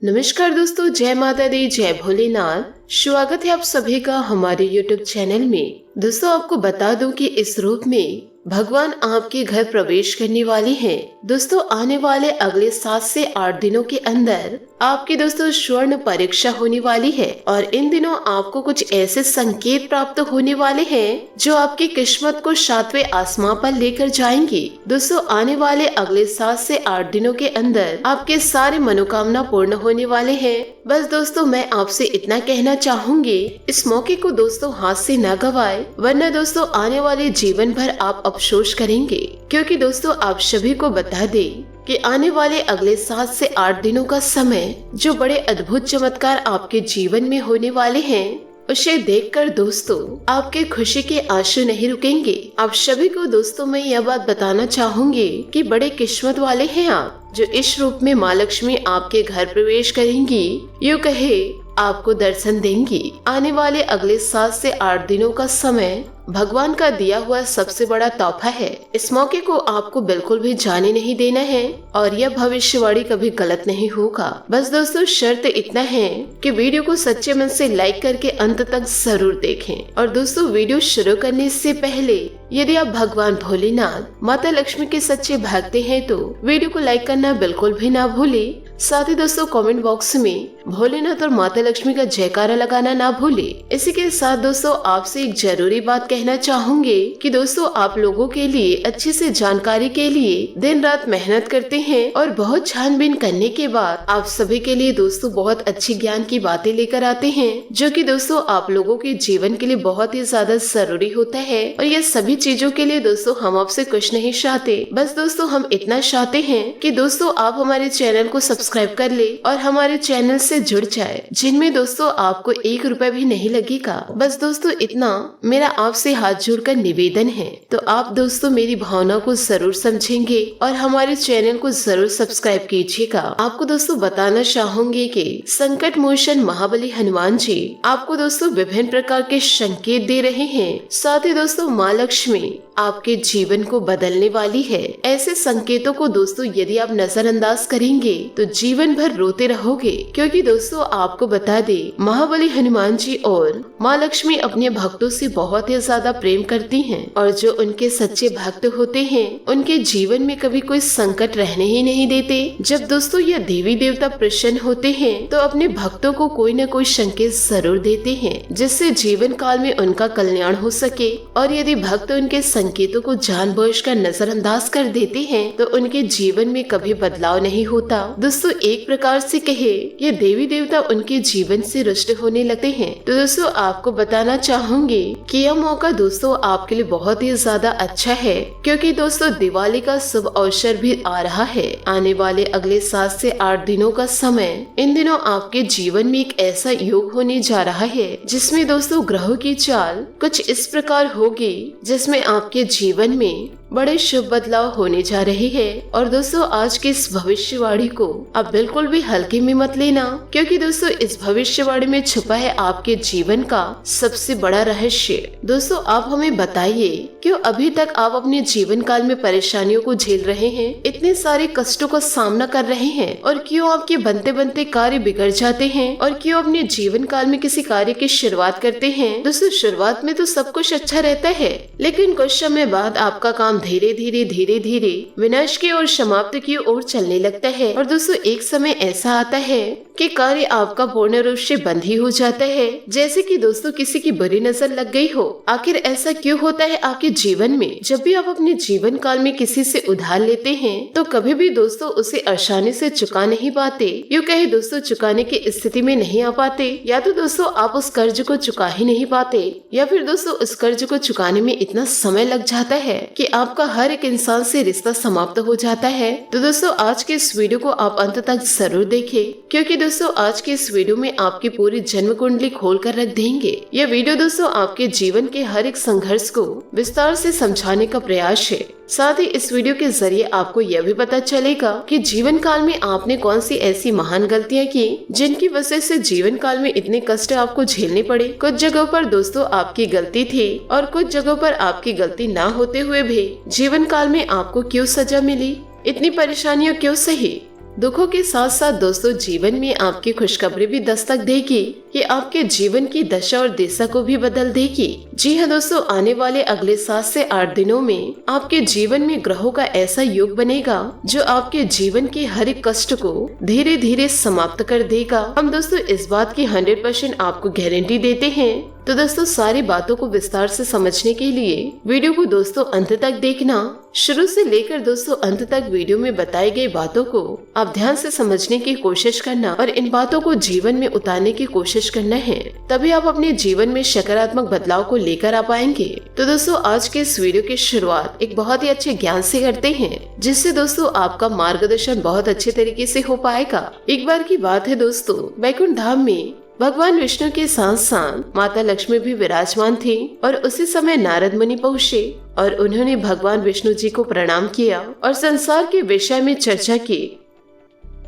नमस्कार दोस्तों, जय माता दी, जय भोलेनाथ। स्वागत है आप सभी का हमारे YouTube चैनल में। दोस्तों आपको बता दूं कि इस रूप में भगवान आपके घर प्रवेश करने वाले हैं। दोस्तों आने वाले अगले 7 से 8 दिनों के अंदर आपकी दोस्तों स्वर्ण परीक्षा होने वाली है और इन दिनों आपको कुछ ऐसे संकेत प्राप्त होने वाले हैं जो आपकी किस्मत को 7वें आसमां पर लेकर जाएंगे। दोस्तों आने वाले अगले 7 से 8 दिनों के अंदर आपके सारे मनोकामना पूर्ण होने वाले हैं। बस दोस्तों मैं आपसे इतना कहना चाहूंगी, इस मौके को दोस्तों हाथ से न गवाए, वरना दोस्तों आने वाले जीवन भर आप अफसोस करेंगे। क्योंकि दोस्तों आप सभी को बता दें कि आने वाले अगले 7 से 8 दिनों का समय जो बड़े अद्भुत चमत्कार आपके जीवन में होने वाले हैं, उसे देखकर दोस्तों आपके खुशी के आंसू नहीं रुकेंगे। आप सभी को दोस्तों मैं यह बात बताना चाहूंगी कि बड़े किस्मत वाले हैं आप, जो इस रूप में माँ लक्ष्मी आपके घर प्रवेश करेंगी, यूँ कहे आपको दर्शन देंगी। आने वाले अगले 7 से 8 दिनों का समय भगवान का दिया हुआ सबसे बड़ा तोहफा है। इस मौके को आपको बिल्कुल भी जाने नहीं देना है और यह भविष्यवाणी कभी गलत नहीं होगा। बस दोस्तों शर्त इतना है कि वीडियो को सच्चे मन से लाइक करके अंत तक जरूर देखें। और दोस्तों वीडियो शुरू करने से पहले यदि आप भगवान भोलेनाथ माता लक्ष्मी के सच्चे भक्त हैं तो वीडियो को लाइक करना बिल्कुल भी ना भूले। साथ ही दोस्तों कमेंट बॉक्स में भोलेनाथ और माता लक्ष्मी का जयकारा लगाना ना भूले। इसी के साथ दोस्तों आपसे एक जरूरी बात कहना चाहूंगे कि दोस्तों आप लोगों के लिए अच्छी से जानकारी के लिए दिन रात मेहनत करते हैं और बहुत छानबीन करने के बाद आप सभी के लिए दोस्तों बहुत अच्छी ज्ञान की बातें लेकर आते हैं, जो कि दोस्तों आप लोगों के जीवन के लिए बहुत ही ज्यादा जरूरी होता है। और ये सभी चीजों के लिए दोस्तों हम आपसे कुछ नहीं चाहते, बस दोस्तों हम इतना चाहते हैं कि दोस्तों आप हमारे चैनल को सब्सक्राइब कर ले और हमारे चैनल से जुड़ जाए, जिनमें दोस्तों आपको 1 रुपए भी नहीं लगेगा। बस दोस्तों इतना मेरा आपसे हाथ जोड़कर निवेदन है। तो आप दोस्तों मेरी भावना को जरूर समझेंगे और हमारे चैनल को जरूर सब्सक्राइब कीजिएगा। आपको दोस्तों बताना चाहूंगी कि संकट मोचन महाबली हनुमान जी आपको दोस्तों विभिन्न प्रकार के संकेत दे रहे हैं। साथ ही दोस्तों माँ लक्ष्मी आपके जीवन को बदलने वाली है। ऐसे संकेतों को दोस्तों यदि आप नजरअंदाज करेंगे तो जीवन भर रोते रहोगे। क्योंकि दोस्तों आपको बता दे, महाबली हनुमान जी और माँ लक्ष्मी अपने भक्तों से बहुत ही ज्यादा प्रेम करती हैं और जो उनके सच्चे भक्त होते हैं उनके जीवन में कभी कोई संकट रहने ही नहीं देते। जब दोस्तों ये देवी देवता प्रसन्न होते हैं तो अपने भक्तों को कोई न कोई संकेत जरूर देते हैं, जिससे जीवन काल में उनका कल्याण हो सके। और यदि भक्त उनके संकेतों को जानबूझकर नजरअंदाज कर देते हैं तो उनके जीवन में कभी बदलाव नहीं होता। दोस्तों एक प्रकार से कहे ये देवी देवता उनके जीवन से रुष्ट होने लगते हैं। तो दोस्तों आपको बताना चाहूंगी कि यह मौका दोस्तों आपके लिए बहुत ही ज्यादा अच्छा है, क्योंकि दोस्तों दिवाली का शुभ अवसर भी आ रहा है। आने वाले अगले 7 से 8 दिनों का समय, इन दिनों आपके जीवन में एक ऐसा योग होने जा रहा है जिसमें दोस्तों ग्रहों की चाल कुछ इस प्रकार होगी जिसमें आपके जीवन में बड़े शुभ बदलाव होने जा रहे हैं। और दोस्तों आज की इस भविष्यवाणी को आप बिल्कुल भी हल्के में मत लेना, क्योंकि दोस्तों इस भविष्यवाणी में छुपा है आपके जीवन का सबसे बड़ा रहस्य। दोस्तों आप हमें बताइए, क्यों अभी तक आप अपने जीवन काल में परेशानियों को झेल रहे हैं, इतने सारे कष्टों का सामना कर रहे हैं, और क्यों आपके बनते बनते कार्य बिगड़ जाते हैं, और क्यों अपने जीवन काल में किसी कार्य की शुरुआत करते हैं। दोस्तों शुरुआत में तो सब कुछ अच्छा रहता है, लेकिन कुछ समय बाद आपका काम धीरे धीरे विनाश की ओर, समाप्ति की ओर चलने लगता है। और दोस्तों एक समय ऐसा आता है कि कार्य आपका पूर्ण रूप से बंद ही हो जाता है, जैसे कि दोस्तों किसी की बुरी नजर लग गई हो। आखिर ऐसा क्यों होता है आपके जीवन में? जब भी आप अपने जीवन काल में किसी से उधार लेते हैं तो कभी भी दोस्तों उसे आसानी से चुका नहीं पाते, यूँ कहे दोस्तों चुकाने की स्थिति में नहीं आ पाते, या तो दोस्तों आप उस कर्ज को चुका ही नहीं पाते, या फिर दोस्तों उस कर्ज को चुकाने में इतना समय लग जाता है कि आपका हर एक इंसान से रिश्ता समाप्त हो जाता है। तो दोस्तों आज के इस वीडियो को आप अंत तक जरूर देखें, क्योंकि दोस्तों आज के इस वीडियो में आपकी पूरी जन्म कुंडली खोल कर रख देंगे। यह वीडियो दोस्तों आपके जीवन के हर एक संघर्ष को विस्तार से समझाने का प्रयास है। साथ ही इस वीडियो के जरिए आपको यह भी पता चलेगा कि जीवन काल में आपने कौन सी ऐसी महान गलतियां की जिनकी वजह से जीवन काल में इतने कष्ट आपको झेलने पड़े। कुछ जगहों पर दोस्तों आपकी गलती थी और कुछ जगहों पर आपकी गलती ना होते हुए भी जीवन काल में आपको क्यों सजा मिली, इतनी परेशानियां क्यों सही। दुखों के साथ साथ दोस्तों जीवन में आपकी खुशखबरी भी दस्तक देगी। ये आपके जीवन की दशा और दिशा को भी बदल देगी। जी हाँ दोस्तों, आने वाले अगले 7 से 8 दिनों में आपके जीवन में ग्रहों का ऐसा योग बनेगा जो आपके जीवन के हर एक कष्ट को धीरे धीरे समाप्त कर देगा। हम दोस्तों इस बात की 100% आपको गारंटी देते हैं। तो दोस्तों सारी बातों को विस्तार से समझने के लिए वीडियो को दोस्तों अंत तक देखना। शुरू से लेकर दोस्तों अंत तक वीडियो में बताई गई बातों को आप ध्यान से समझने की कोशिश करना और इन बातों को जीवन में उतारने की कोशिश करना है, तभी आप अपने जीवन में सकारात्मक बदलाव को लेकर आ पाएंगे। तो दोस्तों आज के इस वीडियो की शुरुआत एक बहुत ही अच्छे ज्ञान से करते हैं, जिससे दोस्तों आपका मार्गदर्शन बहुत अच्छे तरीके से हो पाएगा। एक बार की बात है दोस्तों, वैकुंठ धाम में भगवान विष्णु के साथ साथ माता लक्ष्मी भी विराजमान थी और उसी समय नारद मुनि पहुँचे और उन्होंने भगवान विष्णु जी को प्रणाम किया और संसार के विषय में चर्चा की।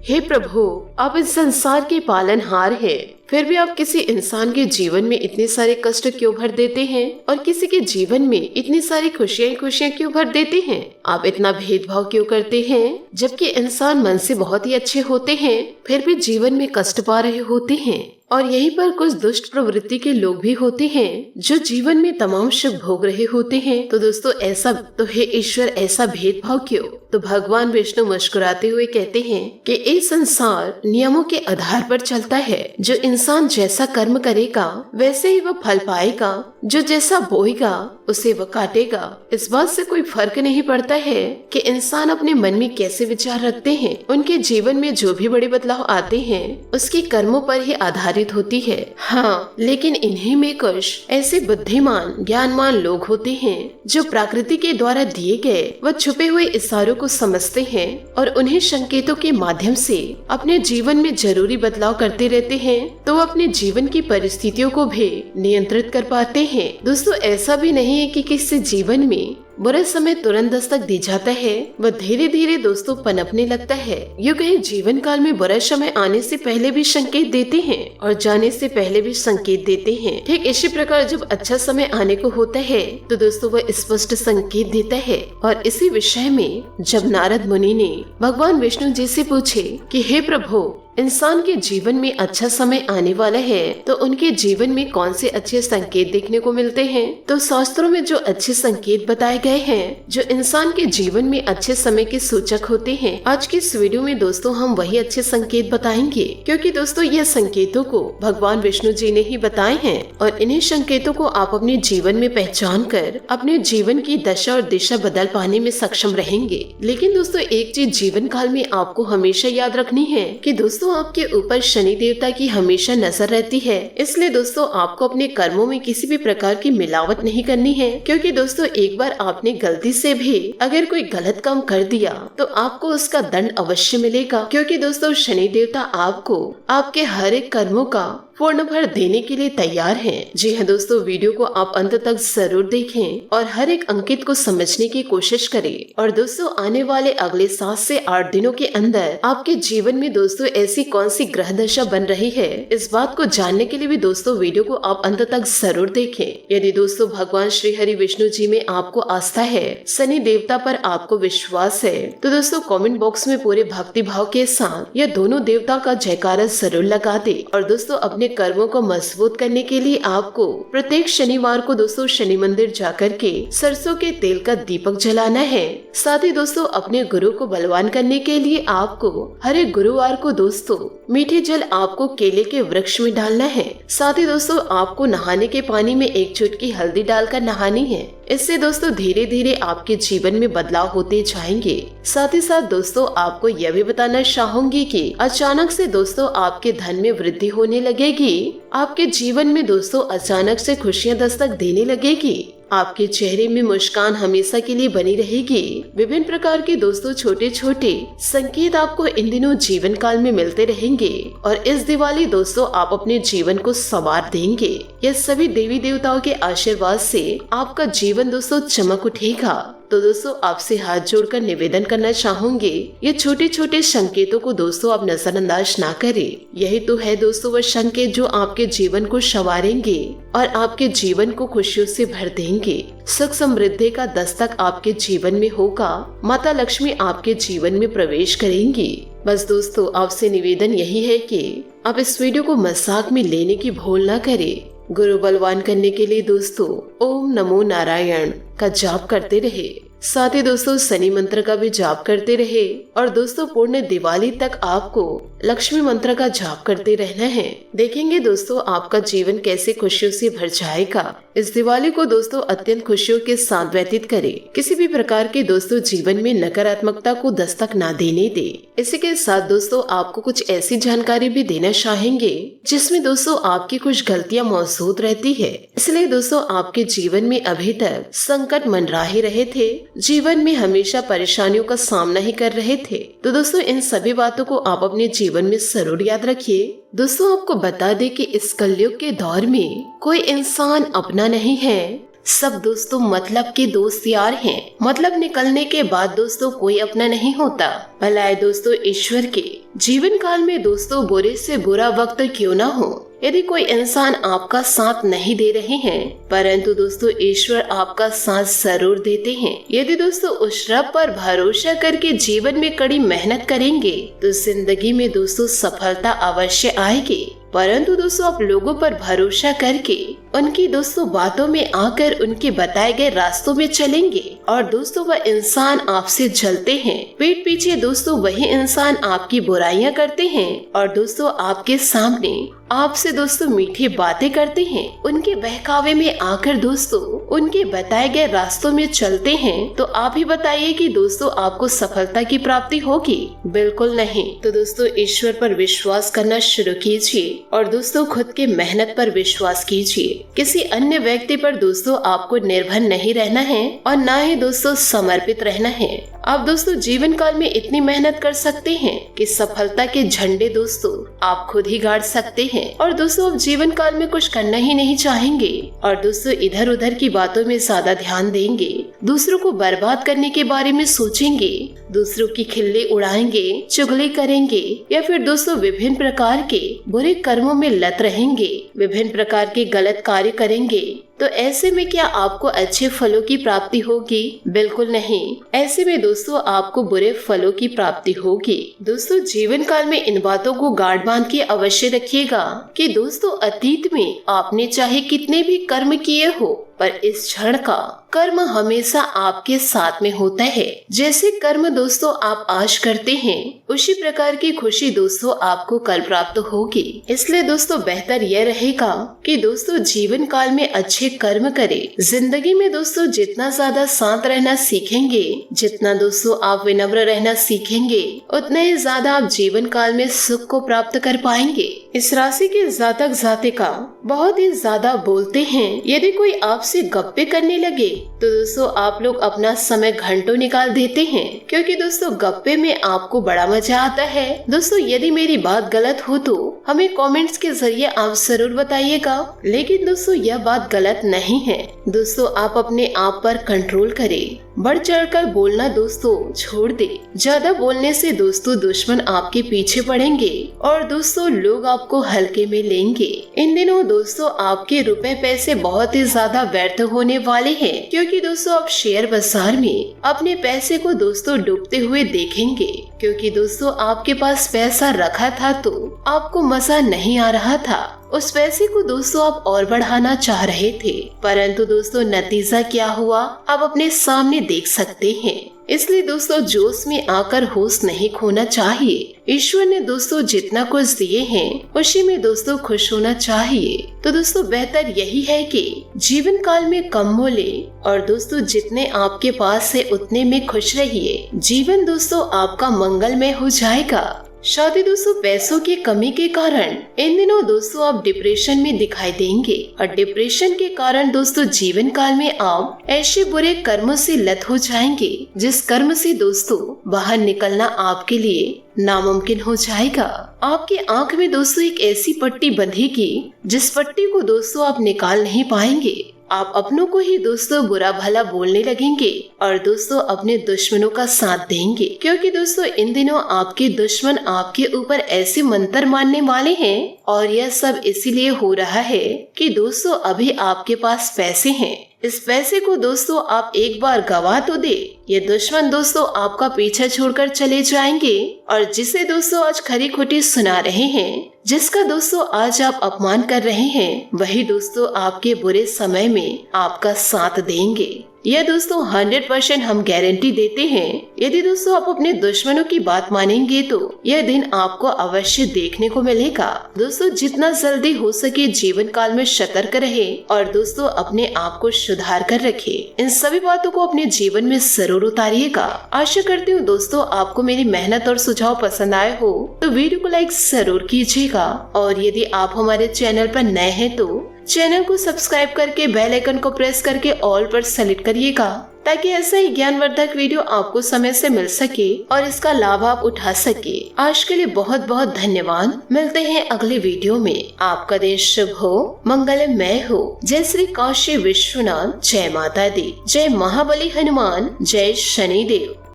हे प्रभु, आप इस संसार के पालनहार हैं, फिर भी आप किसी इंसान के जीवन में इतने सारे कष्ट क्यों भर देते हैं और किसी के जीवन में इतनी सारी खुशियां क्यों भर देते हैं? आप इतना भेदभाव क्यों करते हैं? जबकि इंसान मन से बहुत ही अच्छे होते हैं, फिर भी जीवन में कष्ट पा रहे होते हैं। और यहीं पर कुछ दुष्ट प्रवृत्ति के लोग भी होते हैं जो जीवन में तमाम सुख भोग रहे होते हैं। तो दोस्तों ऐसा तो हे ईश्वर, ऐसा भेदभाव क्यों? तो भगवान विष्णु मुस्कुराते हुए कहते हैं कि ये संसार नियमों के आधार पर चलता है। जो इंसान जैसा कर्म करेगा वैसे ही वह फल पाएगा, जो जैसा बोएगा उसे वह काटेगा। इस बात से कोई फर्क नहीं पड़ता है कि इंसान अपने मन में कैसे विचार रखते हैं। उनके जीवन में जो भी बड़े बदलाव आते हैं उसके कर्मों पर ही आधारित होती है। हाँ, लेकिन इन्हीं में कुछ ऐसे बुद्धिमान ज्ञानवान लोग होते हैं जो प्रकृति के द्वारा दिए गए व छुपे हुए इशारों को समझते हैं और उन्हें संकेतों के माध्यम से अपने जीवन में जरूरी बदलाव करते रहते हैं, तो अपने जीवन की परिस्थितियों को भी नियंत्रित कर पाते हैं। दोस्तों ऐसा भी नहीं है कि किसी जीवन में बुरा समय तुरंत दस्तक दी जाता है, वह धीरे धीरे दोस्तों पनपने लगता है। यूं कहीं जीवन काल में बुरा समय आने से पहले भी संकेत देते हैं और जाने से पहले भी संकेत देते हैं। ठीक इसी प्रकार जब अच्छा समय आने को होता है तो दोस्तों वह स्पष्ट संकेत देता है। और इसी विषय में जब नारद मुनि ने भगवान विष्णु जी से पूछे कि हे प्रभु, इंसान के जीवन में अच्छा समय आने वाला है तो उनके जीवन में कौन से अच्छे संकेत देखने को मिलते हैं? तो शास्त्रों में जो अच्छे संकेत बताए गए हैं जो इंसान के जीवन में अच्छे समय के सूचक होते हैं, आज की इस वीडियो में दोस्तों हम वही अच्छे संकेत बताएंगे, क्योंकि दोस्तों यह संकेतों को भगवान विष्णु जी ने ही बताए हैं और इन्हीं संकेतों को आप अपने जीवन में पहचान कर अपने जीवन की दशा और दिशा बदल पाने में सक्षम रहेंगे। लेकिन दोस्तों एक चीज जीवन काल में आपको हमेशा याद रखनी है कि दोस्तों आपके ऊपर शनि देवता की हमेशा नजर रहती है। इसलिए दोस्तों आपको अपने कर्मों में किसी भी प्रकार की मिलावट नहीं करनी है, क्योंकि दोस्तों एक बार आपने गलती से भी अगर कोई गलत काम कर दिया तो आपको उसका दंड अवश्य मिलेगा, क्योंकि दोस्तों शनि देवता आपको आपके हर एक कर्मों का पूर्ण भर देने के लिए तैयार हैं। जी हाँ दोस्तों, वीडियो को आप अंत तक जरूर देखें और हर एक अंकित को समझने की कोशिश करें। और दोस्तों आने वाले अगले 7 से 8 दिनों के अंदर आपके जीवन में दोस्तों ऐसी कौन सी ग्रह दशा बन रही है, इस बात को जानने के लिए भी दोस्तों वीडियो को आप अंत तक जरूर देखें। यदि दोस्तों भगवान श्री हरि विष्णु जी में आपको आस्था है, शनि देवता पर आपको विश्वास है, तो दोस्तों कमेंट बॉक्स में पूरे भक्ति भाव के साथ यह दोनों देवता का जयकारा जरूर लगा दे। और दोस्तों अपने कर्मों को मजबूत करने के लिए आपको प्रत्येक शनिवार को दोस्तों शनि मंदिर जाकर के सरसों के तेल का दीपक जलाना है। साथ ही दोस्तों अपने गुरु को बलवान करने के लिए आपको हर एक गुरुवार को दोस्तों मीठे जल आपको केले के वृक्ष में डालना है। साथ ही दोस्तों आपको नहाने के पानी में 1 चुटकी हल्दी डालकर नहानी है। इससे दोस्तों धीरे धीरे आपके जीवन में बदलाव होते जाएंगे। साथ ही साथ दोस्तों आपको यह भी बताना चाहूंगी कि अचानक से दोस्तों आपके धन में वृद्धि होने लगेगी। आपके जीवन में दोस्तों अचानक से खुशियां दस्तक देने लगेगी। आपके चेहरे में मुस्कान हमेशा के लिए बनी रहेगी। विभिन्न प्रकार के दोस्तों छोटे छोटे संकेत आपको इन दिनों जीवन काल में मिलते रहेंगे और इस दिवाली दोस्तों आप अपने जीवन को संवार देंगे। यह सभी देवी देवताओं के आशीर्वाद से आपका जीवन दोस्तों चमक उठेगा। तो दोस्तों आपसे हाथ जोड़कर निवेदन करना चाहूंगी, ये छोटे छोटे संकेतों को दोस्तों आप नजरअंदाज ना करें। यही तो है दोस्तों वह संकेत जो आपके जीवन को संवारेंगे और आपके जीवन को खुशियों से भर देंगे। सुख समृद्धि का दस्तक आपके जीवन में होगा। माता लक्ष्मी आपके जीवन में प्रवेश करेंगी। बस दोस्तों आपसे निवेदन यही है कि आप इस वीडियो को मजाक में लेने की भूल ना करें। गुरु बलवान करने के लिए दोस्तों ओम नमो नारायण का जाप करते रहे, साथ ही दोस्तों शनि मंत्र का भी जाप करते रहे और दोस्तों पूर्ण दिवाली तक आपको लक्ष्मी मंत्र का जाप करते रहना है। देखेंगे दोस्तों आपका जीवन कैसे खुशियों से भर जाएगा। इस दिवाली को दोस्तों अत्यंत खुशियों के साथ व्यतीत करें। किसी भी प्रकार के दोस्तों जीवन में नकारात्मकता को दस्तक ना देने दे। इसी के साथ दोस्तों आपको कुछ ऐसी जानकारी भी देना चाहेंगे जिसमें दोस्तों आपकी कुछ गलतियां मौजूद रहती है। इसलिए दोस्तों आपके जीवन में अभी तक संकट मंडरा ही रहे थे, जीवन में हमेशा परेशानियों का सामना ही कर रहे थे, तो दोस्तों इन सभी बातों को आप अपने जीवन में जरूर याद रखिए। दोस्तों आपको बता दें कि इस कलयुग के दौर में कोई इंसान अपना नहीं है, सब दोस्तों मतलब के दोस्त यार हैं। मतलब निकलने के बाद दोस्तों कोई अपना नहीं होता। भला दोस्तों ईश्वर के जीवन काल में दोस्तों बुरे से बुरा वक्त क्यों ना हो, यदि कोई इंसान आपका साथ नहीं दे रहे हैं, परंतु दोस्तों ईश्वर आपका साथ जरूर देते हैं। यदि दोस्तों उस रब पर भरोसा करके जीवन में कड़ी मेहनत करेंगे तो जिंदगी में दोस्तों सफलता अवश्य आएगी। परंतु दोस्तों आप लोगों पर भरोसा करके उनकी दोस्तों बातों में आकर उनके बताए गए रास्तों में चलेंगे और दोस्तों वह इंसान आपसे जलते हैं, पीठ पीछे दोस्तों वही इंसान आपकी बुराइयां करते हैं और दोस्तों आपके सामने आपसे दोस्तों मीठी बातें करते हैं, उनके बहकावे में आकर दोस्तों उनके बताए गए रास्तों में चलते हैं, तो आप ही बताइए कि दोस्तों आपको सफलता की प्राप्ति होगी? बिल्कुल नहीं। तो दोस्तों ईश्वर पर विश्वास करना शुरू कीजिए और दोस्तों खुद के मेहनत पर विश्वास कीजिए। किसी अन्य व्यक्ति पर दोस्तों आपको निर्भर नहीं रहना है और ना ही दोस्तों समर्पित रहना है। आप दोस्तों जीवन काल में इतनी मेहनत कर सकते हैं कि सफलता के झंडे दोस्तों आप खुद ही गाड़ सकते हैं और दोस्तों आप जीवन काल में कुछ करना ही नहीं चाहेंगे और दोस्तों इधर उधर की बातों में ज्यादा ध्यान देंगे, दूसरों को बर्बाद करने के बारे में सोचेंगे, दूसरों की खिल्ली उड़ाएंगे, चुगली करेंगे या फिर दोस्तों विभिन्न प्रकार के बुरे कर्मों में लत रहेंगे, विभिन्न प्रकार के गलत कार्य करेंगे, तो ऐसे में क्या आपको अच्छे फलों की प्राप्ति होगी? बिल्कुल नहीं। ऐसे में दोस्तों आपको बुरे फलों की प्राप्ति होगी। दोस्तों जीवन काल में इन बातों को गांठ बांध के अवश्य रखिएगा कि दोस्तों अतीत में आपने चाहे कितने भी कर्म किए हो, पर इस क्षण का कर्म हमेशा आपके साथ में होता है। जैसे कर्म दोस्तों आप आज करते हैं उसी प्रकार की खुशी दोस्तों आपको कल प्राप्त होगी। इसलिए दोस्तों बेहतर यह रहेगा कि दोस्तों जीवन काल में अच्छे कर्म करें। जिंदगी में दोस्तों जितना ज्यादा शांत रहना सीखेंगे, जितना दोस्तों आप विनम्र रहना सीखेंगे, उतना ही ज्यादा आप जीवन काल में सुख को प्राप्त कर पाएंगे। इस राशि के जातक जातिका बहुत ही ज्यादा बोलते हैं। यदि कोई आपसे गप्पे करने लगे तो दोस्तों आप लोग अपना समय घंटों निकाल देते हैं, क्योंकि दोस्तों गप्पे में आपको बड़ा मजा आता है। दोस्तों यदि मेरी बात गलत हो तो हमें कमेंट्स के जरिए आप जरूर बताइएगा, लेकिन दोस्तों यह बात गलत नहीं है। दोस्तों आप अपने आप पर कंट्रोल करें, बढ़ चढ़कर बोलना दोस्तों छोड़ दे। ज्यादा बोलने से दोस्तों दुश्मन आपके पीछे पड़ेंगे और दोस्तों लोग आपको हल्के में लेंगे। इन दिनों दोस्तों आपके रुपए पैसे बहुत ही ज्यादा व्यर्थ होने वाले हैं, क्योंकि दोस्तों आप शेयर बाजार में अपने पैसे को दोस्तों डूबते हुए देखेंगे। क्योंकि दोस्तों आपके पास पैसा रखा था तो आपको मजा नहीं आ रहा था, उस पैसे को दोस्तों आप और बढ़ाना चाह रहे थे, परंतु दोस्तों नतीजा क्या हुआ आप अपने सामने देख सकते हैं। इसलिए दोस्तों जोश में आकर होश नहीं खोना चाहिए। ईश्वर ने दोस्तों जितना कुछ दिए हैं उसी में दोस्तों खुश होना चाहिए। तो दोस्तों बेहतर यही है कि जीवन काल में कम बोले और दोस्तों जितने आपके पास है उतने में खुश रहिए। जीवन दोस्तों आपका मंगलमय हो जाएगा। शादी दोस्तों पैसों की कमी के कारण इन दिनों दोस्तों आप डिप्रेशन में दिखाई देंगे और डिप्रेशन के कारण दोस्तों जीवन काल में आप ऐसे बुरे कर्मों से लत हो जाएंगे जिस कर्म से दोस्तों बाहर निकलना आपके लिए नामुमकिन हो जाएगा। आपकी आंख में दोस्तों एक ऐसी पट्टी बंधेगी जिस पट्टी को दोस्तों आप निकाल नहीं पाएंगे। आप अपनों को ही दोस्तों बुरा भला बोलने लगेंगे और दोस्तों अपने दुश्मनों का साथ देंगे, क्योंकि दोस्तों इन दिनों आपके दुश्मन आपके ऊपर ऐसे मंत्र मारने वाले हैं और यह सब इसीलिए हो रहा है कि दोस्तों अभी आपके पास पैसे हैं, इस पैसे को दोस्तों आप एक बार गवा तो दे, ये दुश्मन दोस्तों आपका पीछा छोड़कर चले जाएंगे। और जिसे दोस्तों आज खरी खोटी सुना रहे हैं, जिसका दोस्तों आज आप अपमान कर रहे हैं, वही दोस्तों आपके बुरे समय में आपका साथ देंगे। यह दोस्तों 100% हम गारंटी देते हैं। यदि दोस्तों आप अपने दुश्मनों की बात मानेंगे तो यह दिन आपको अवश्य देखने को मिलेगा। दोस्तों जितना जल्दी हो सके जीवन काल में सतर्क रहे और दोस्तों अपने आप को सुधार कर रखे। इन सभी बातों को अपने जीवन में जरूर उतारिएगा। आशा करती हूँ दोस्तों आपको मेरी मेहनत और सुझाव पसंद आए हो तो वीडियो को लाइक जरूर कीजिएगा। और यदि आप हमारे चैनल पर नए हैं तो चैनल को सब्सक्राइब करके बेल आइकन को प्रेस करके ऑल पर सेलेक्ट करिएगा, ताकि ऐसा ही ज्ञानवर्धक वीडियो आपको समय से मिल सके और इसका लाभ आप उठा सके। आज के लिए बहुत बहुत धन्यवाद। मिलते हैं अगले वीडियो में। आपका दिन शुभ हो, मंगलमय हो। जय श्री काशी विश्वनाथ, जय माता दी, जय महाबली हनुमान, जय शनिदेव।